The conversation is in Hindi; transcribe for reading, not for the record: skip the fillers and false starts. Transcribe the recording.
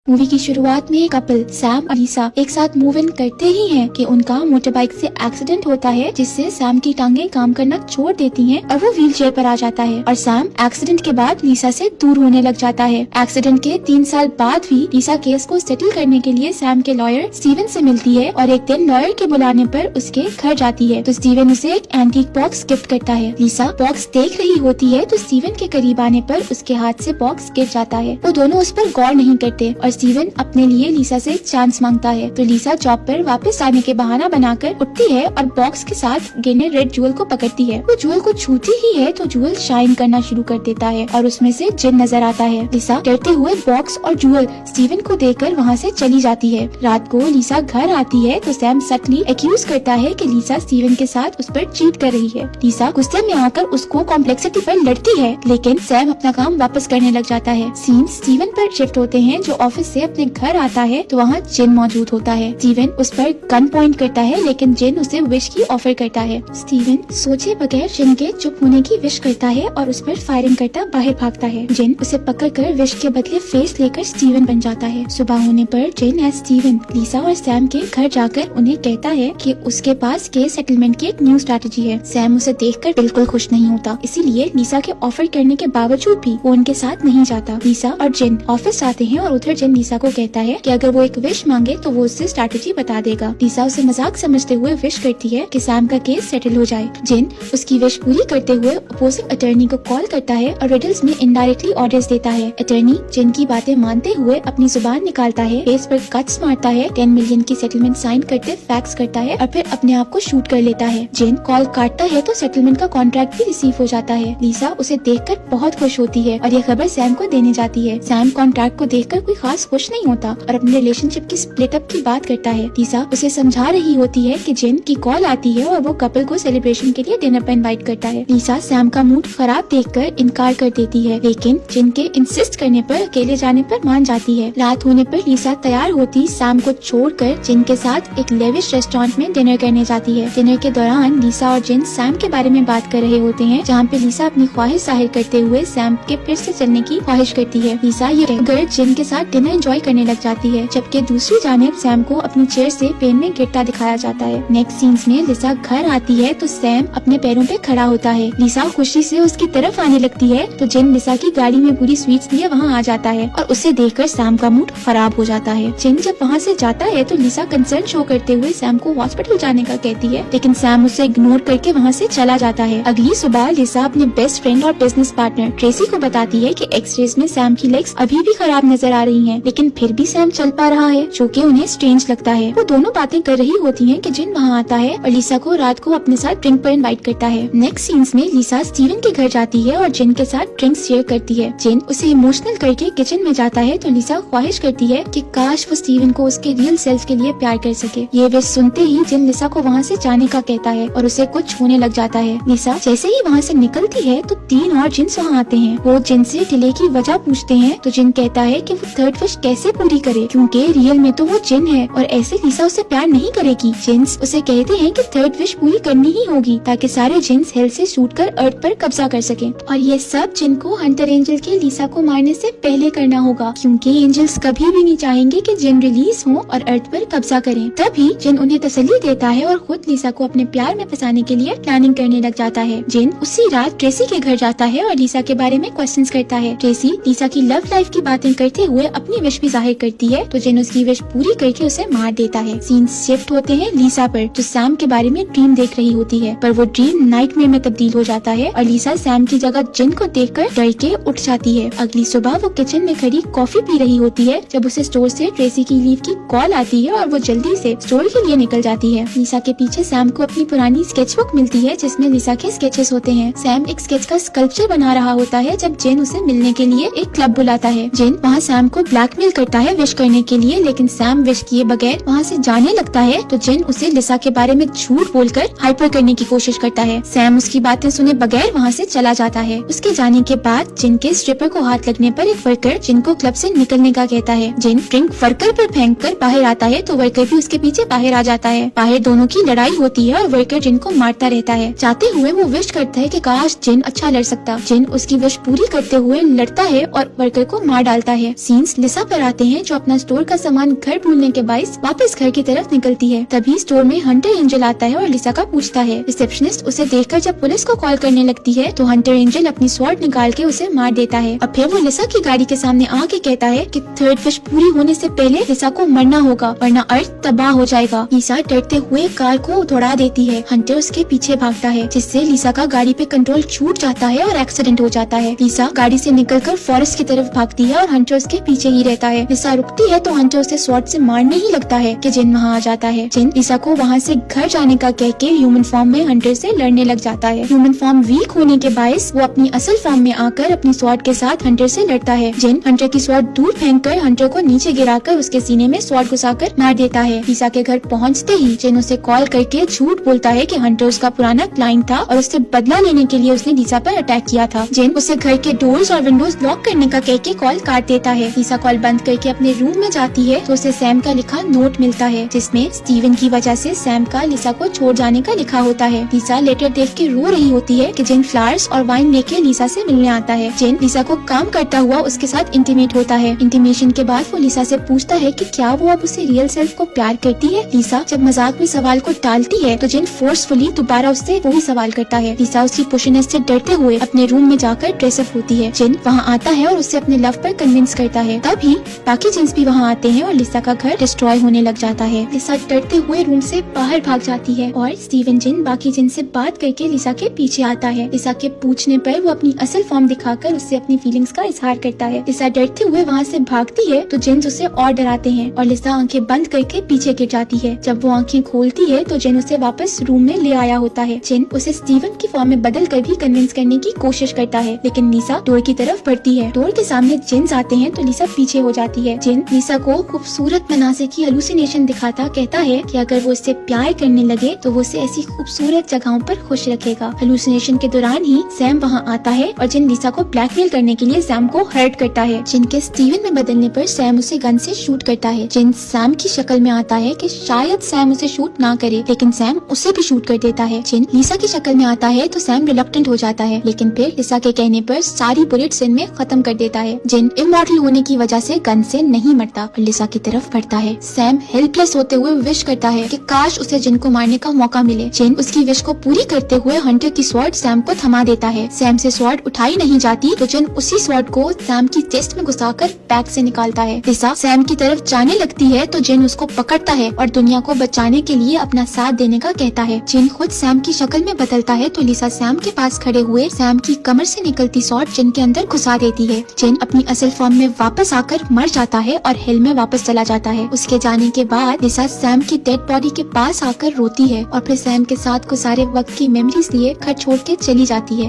मूवी की शुरुआत में कपल सैम और लीसा एक साथ मूव इन करते ही हैं कि उनका मोटर बाइक से एक्सीडेंट होता है, जिससे सैम की टांगें काम करना छोड़ देती हैं और वो व्हील चेयर पर आ जाता है और सैम एक्सीडेंट के बाद लीसा से दूर होने लग जाता है। एक्सीडेंट के 3 साल बाद भी लीसा केस को सेटल करने के लिए सैम के लॉयर स्टीवन से मिलती है और एक दिन लॉयर के बुलाने पर उसके घर जाती है तो स्टीवन उसे एक एंटीक बॉक्स गिफ्ट करता है। लीसा बॉक्स देख रही होती है तो स्टीवन के करीब आने पर उसके हाथ से बॉक्स गिर जाता है। वो दोनों उस पर गौर नहीं करते और स्टीवन अपने लिए लीसा से एक चांस मांगता है तो लीसा जॉब पर वापस आने के बहाना बनाकर उठती है और बॉक्स के साथ गिरने रेड जूल को पकड़ती है। वो जूल को छूती ही है तो जूल शाइन करना शुरू कर देता है और उसमें से जिन नजर आता है। लीसा डरते हुए बॉक्स और जूल स्टीवन को देकर वहाँ से चली जाती है। रात को लीसा घर आती है तो सैम सटली एक्यूज करता है कि लीसा स्टीवन के साथ उस पर चीट कर रही है। लीसा गुस्से में आकर उसको कॉम्प्लेक्सिटी पर लड़ती है, लेकिन सैम अपना काम वापस करने लग जाता है। सीन स्टीवन पर शिफ्ट होते हैं जो ऑफिस से अपने घर आता है तो वहाँ जिन मौजूद होता है। स्टीवन उस पर गन पॉइंट करता है लेकिन जिन उसे विश की ऑफर करता है। स्टीवन सोचे बगैर जिन के चुप होने की विश करता है और उस पर फायरिंग करता बाहर भागता है। जिन उसे पकड़कर विश के बदले फेस लेकर स्टीवन बन जाता है। सुबह होने पर जिन एज स्टीवन लीसा और सैम के घर जाकर उन्हें कहता है कि उसके पास केस सेटलमेंट की एक न्यू स्ट्रैटेजी है। सैम उसे देखकर बिल्कुल खुश नहीं होता, इसीलिए लीसा के ऑफर करने के बावजूद भी वो उनके साथ नहीं जाता। लीसा और जिन ऑफिस आते हैं और उधर जिन लीसा को कहता है कि अगर वो एक विश मांगे तो वो उससे स्ट्रैटेजी बता देगा। लीसा उसे मजाक समझते हुए विश करती है कि सैम का केस सेटल हो जाए। जिन उसकी विश पूरी करते हुए अपोजिंग अटर्नी को कॉल करता है और रिडल्स में इनडायरेक्टली ऑर्डर्स देता है। अटर्नी जिन की बातें मानते हुए अपनी जुबान निकालता है, फेस पर कट्स मारता है, 10 मिलियन की सेटलमेंट साइन करते फैक्स करता है और फिर अपने आप को शूट कर लेता है। जिन कॉल काटता है तो सेटलमेंट का कॉन्ट्रैक्ट भी रिसीव हो जाता है। लीसा उसे देखकर बहुत खुश होती है और ये खबर सैम को देने जाती है। सैम कॉन्ट्रैक्ट को देखकर कोई खास खुश नहीं होता और अपने रिलेशनशिप की स्प्लिट अप की बात करता है। लीसा उसे समझा रही होती है कि जिन की कॉल आती है और वो कपल को सेलिब्रेशन के लिए डिनर पर इनवाइट करता है। लीसा सैम का मूड खराब देखकर इनकार कर देती है, लेकिन जिन के इंसिस्ट करने पर अकेले जाने पर मान जाती है। रात होने पर लीसा तैयार होती सैम को छोड़कर जिन के साथ एक लेविश रेस्टोरेंट में डिनर करने जाती है। डिनर के दौरान लीसा और जिन सैम के बारे में बात कर रहे होते हैं, जहाँ पे लीसा अपनी ख्वाहिश जाहिर करते हुए सैम के फिर से चलने की ख्वाहिश करती है। लीसा ये कहकर जिन के साथ डिनर एंजॉय करने लग जाती है, जबकि दूसरी जानिब सैम को अपनी चेयर से पेन में गिरता दिखाया जाता है। नेक्स्ट सीन्स में लीसा घर आती है तो सैम अपने पैरों पे खड़ा होता है। लीसा खुशी से उसकी तरफ आने लगती है तो जिन लीसा की गाड़ी में पूरी स्वीट्स लिए वहाँ आ जाता है और उसे देखकर सैम का मूड खराब हो जाता है। जिन जब वहाँ से जाता है तो लीसा कंसर्न शो करते हुए सैम को हॉस्पिटल जाने का कहती है, लेकिन सैम उसे इग्नोर करके वहाँ से चला जाता है। अगली सुबह लीसा अपने बेस्ट फ्रेंड और बिजनेस पार्टनर ट्रेसी को बताती है कि एक्सरेज में सैम की लेग्स अभी भी खराब नजर आ रही हैं, लेकिन फिर भी सैम चल पा रहा है, जो कि उन्हें स्ट्रेंज लगता है। वो दोनों बातें कर रही होती हैं कि जिन वहाँ आता है और लीसा को रात को अपने साथ ड्रिंक पर इनवाइट करता है। नेक्स्ट सीन्स में लीसा स्टीवन के घर जाती है और जिन के साथ ड्रिंक्स शेयर करती है। जिन उसे इमोशनल करके किचन में जाता है तो लीसा ख्वाहिश करती है कि काश वो स्टीवन को उसके रियल सेल्फ के लिए प्यार कर सके। ये विश सुनते ही जिन लीसा को वहाँ से जाने का कहता है और उसे कुछ होने लग जाता है। लीसा जैसे ही वहाँ से निकलती है तो 3 और जिन्स वहाँ आते हैं। वो जिन से डिले की वजह पूछते हैं तो जिन कहता है कि वो थर्ड विश कैसे पूरी करे, क्योंकि रियल में तो वो जिन है और ऐसे लीसा उसे प्यार नहीं करेगी। जिन्स उसे कहते हैं कि थर्ड विश पूरी करनी ही होगी ताकि सारे जिन्स हेल से शूट कर अर्थ पर कब्जा कर सकें, और ये सब जिन को हंटर एंजल के लीसा को मारने से पहले करना होगा, क्योंकि एंजल्स कभी भी नहीं चाहेंगे कि जिन रिलीज हो और अर्थ पर कब्जा करें। तभी जिन उन्हें तसल्ली देता है और खुद लीसा को अपने प्यार में फंसाने के लिए प्लानिंग करने लग जाता है। जिन उसी रात ट्रेसी के घर जाता है और लीसा के बारे में क्वेश्चंस करता है। ट्रेसी लीसा की लव लाइफ की बातें करते हुए अपनी विश भी जाहिर करती है तो जिन उसकी विश पूरी करके उसे मार देता है। सीन शिफ्ट होते हैं लीसा पर, जो सैम के बारे में ड्रीम देख रही होती है, पर वो ड्रीम नाइटमेयर में तब्दील हो जाता है और लीसा सैम की जगह जिन को देखकर डर के उठ जाती है। अगली सुबह वो किचन में खड़ी कॉफी पी रही होती है जब उसे स्टोर से ट्रेसी की लीव की कॉल आती है और वो जल्दी से स्टोर के लिए निकल जाती है। लीसा के पीछे सैम को अपनी पुरानी स्केचबुक मिलती है जिसमें लीसा के स्केचेस होते हैं। सैम एक स्केच का स्कल्पचर बना रहा होता है जब जिन उसे मिलने के लिए एक क्लब बुलाता है। जिन वहाँ सैम को ब्लैकमेल करता है विश करने के लिए, लेकिन सैम विश किए बगैर वहाँ से जाने लगता है तो जिन उसे लीसा के बारे में झूठ बोलकर हाइपर करने की कोशिश करता है। सैम उसकी बातें सुने बगैर वहाँ से चला जाता है। उसके जाने के बाद जिन के स्ट्रिपर को हाथ लगने पर एक वर्कर जिन को क्लब से निकलने का कहता है। जिन ड्रिंक वर्कर पर फेंककर बाहर आता है तो वर्कर भी उसके पीछे बाहर आ जाता है। बाहर दोनों की लड़ाई होती है और वर्कर जिन को मारता रहता है। जाते हुए वो विश करता है कि काश जिन अच्छा लड़ सकता। जिन उसकी विश पूरी करते हुए लड़ता है और वर्कर को मार डालता है। सीन्स लिसा पर आते हैं, जो अपना स्टोर का सामान घर भूलने के बाइस वापस घर की तरफ निकलती है। तभी स्टोर में हंटर एंजल आता है और लिसा का पूछता है। रिसेप्शनिस्ट उसे देखकर जब पुलिस को कॉल करने लगती है तो हंटर एंजल अपनी स्वॉर्ड निकाल के उसे मार देता है और फिर वो लिसा की गाड़ी के सामने आके कहता है कि थर्ड विश पूरी होने से पहले लिसा को मरना होगा वरना अर्थ तबाह हो जाएगा। लिसा डरते हुए कार को दौड़ा देती है। हंटर उसके पीछे भागता है, जिससे लिसा का गाड़ी पे कंट्रोल छूट जाता है और एक्सीडेंट हो जाता है। लिसा गाड़ी से निकलकर फॉरेस्ट की तरफ भागती है और हंटर उसके पीछे ही रहता है। लिसा रुकती है तो हंटर उसे स्वॉर्ड से मारने ही लगता है कि जिन वहाँ आ जाता है। जिन लिसा को वहाँ से घर जाने का कह के ह्यूमन फॉर्म में हंटर से लड़ने लग जाता है। ह्यूमन फॉर्म वीक होने के बायस वो अपनी असल फॉर्म में आकर अपनी स्वॉर्ड के साथ हंटर से लड़ता है। जिन हंटर की स्वॉर्ड दूर फेंककर हंटर को नीचे गिराकर उसके सीने में स्वॉर्ड घुसाकर मार देता है। लिसा के घर पहुँचते ही जिन उसे कॉल करके झूठ बोलता है कि हंटर उसका पुराना क्लाइंट था और उससे बदला लेने के लिए उसने लिसा पर अटैक किया था। जिन उसे घर के डोर्स और विंडोज लॉक करने का कह के कॉल काट देता है। लिसा कॉल बंद करके अपने रूम में जाती है तो उसे सैम का लिखा नोट मिलता है, जिसमें स्टीवन की वजह से सैम का लिसा को छोड़ जाने का लिखा होता है। लिसा लेटर देख के रो रही होती है कि जिन फ्लावर्स और वाइन लेके लिसा से मिलने आता है। जिन लिसा को काम करता हुआ उसके साथ इंटीमेट होता है। इंटीमेशन के बाद वो लिसा से पूछता है कि क्या वो अब उसे रियल सेल्फ को प्यार करती है। लिसा जब मजाक में सवाल को टालती है तो जिन फोर्सफुली दोबारा उससे वही सवाल करता है। लिसा उसकी पुशनेस से डरते हुए अपने रूम में जाकर ड्रेसअप होती है। जिन वहाँ आता है और उससे अपने लव पर कन्विंस करता है। तभी बाकी जिन्स भी वहाँ आते हैं और लिसा का घर डिस्ट्रॉय होने लग जाता है। लिसा डरते हुए रूम से बाहर भाग जाती है और स्टीवन जिन बाकी जिन से बात करके लिसा के पीछे आता है। लिसा के पूछने पर वो अपनी असल फॉर्म दिखाकर उससे अपनी फीलिंग्स का इजहार करता है। लिसा डरते हुए वहाँ से भागती है तो जिन उसे और डराते हैं और लिसा आंखें बंद करके पीछे गिर जाती है। जब वो आंखें खोलती है तो जिन उसे वापस रूम में ले आया होता है। जिन उसे स्टीवन की फॉर्म में बदल कर भी कन्विंस करने की कोशिश करता है, लेकिन लिसा डोर की तरफ बढ़ती है। डोर के सामने जिन्स आते हैं तो लिसा पीछे हो जाती है। जिन लिसा को खूबसूरत मनाज़िर की हेलुसिनेशन दिखाता कहता है कि अगर वो उससे प्यार करने लगे तो वो उसे ऐसी खूबसूरत जगहों पर खुश रखेगा। हेलुसिनेशन के दौरान ही सैम वहाँ आता है और जिन लिसा को ब्लैकमेल करने के लिए सैम को हर्ट करता है। जिन के स्टीवन में बदलने पर सैम उसे गन से शूट करता है। जिन सैम की शक्ल में आता है कि शायद सैम उसे शूट ना करे, लेकिन सैम उसे भी शूट कर देता है। जिन लिसा की शक्ल में आता है तो सैम रिलक्टेंट हो जाता है, लेकिन फिर लिसा के कहने पर सारी बुलेट्स इनमें खत्म कर देता है। जिन इमॉर्टल होने की वजह से गन से नहीं मरता और लिसा की तरफ बढ़ता है। सैम हेल्पलेस होते हुए विश करता है कि काश उसे जिन को मारने का मौका मिले। जिन उसकी विश को पूरी करते हुए हंटर की स्वॉर्ड सैम को थमा देता है। सैम से स्वॉर्ड उठाई नहीं जाती तो जिन उसी स्वॉर्ड को सैम की चेस्ट में घुसाकर बैग से निकालता है। लिसा सैम की तरफ जाने लगती है तो जिन उसको पकड़ता है और दुनिया को बचाने के लिए अपना साथ देने का कहता है। जिन खुद सैम की शक्ल में बदलता है तो लिसा सैम के पास खड़े हुए सैम की कमर से निकलती स्वॉर्ड जिन के अंदर घुसा देती है। जिन अपनी असल फॉर्म में वापस आकर मर जाता है और हिल में वापस चला जाता है। उसके जाने के बाद लिसा सैम की डेड बॉडी के पास आकर रोती है और फिर सैम के साथ को सारे वक्त की मेमोरीज लिए घर छोड़ के चली जाती है।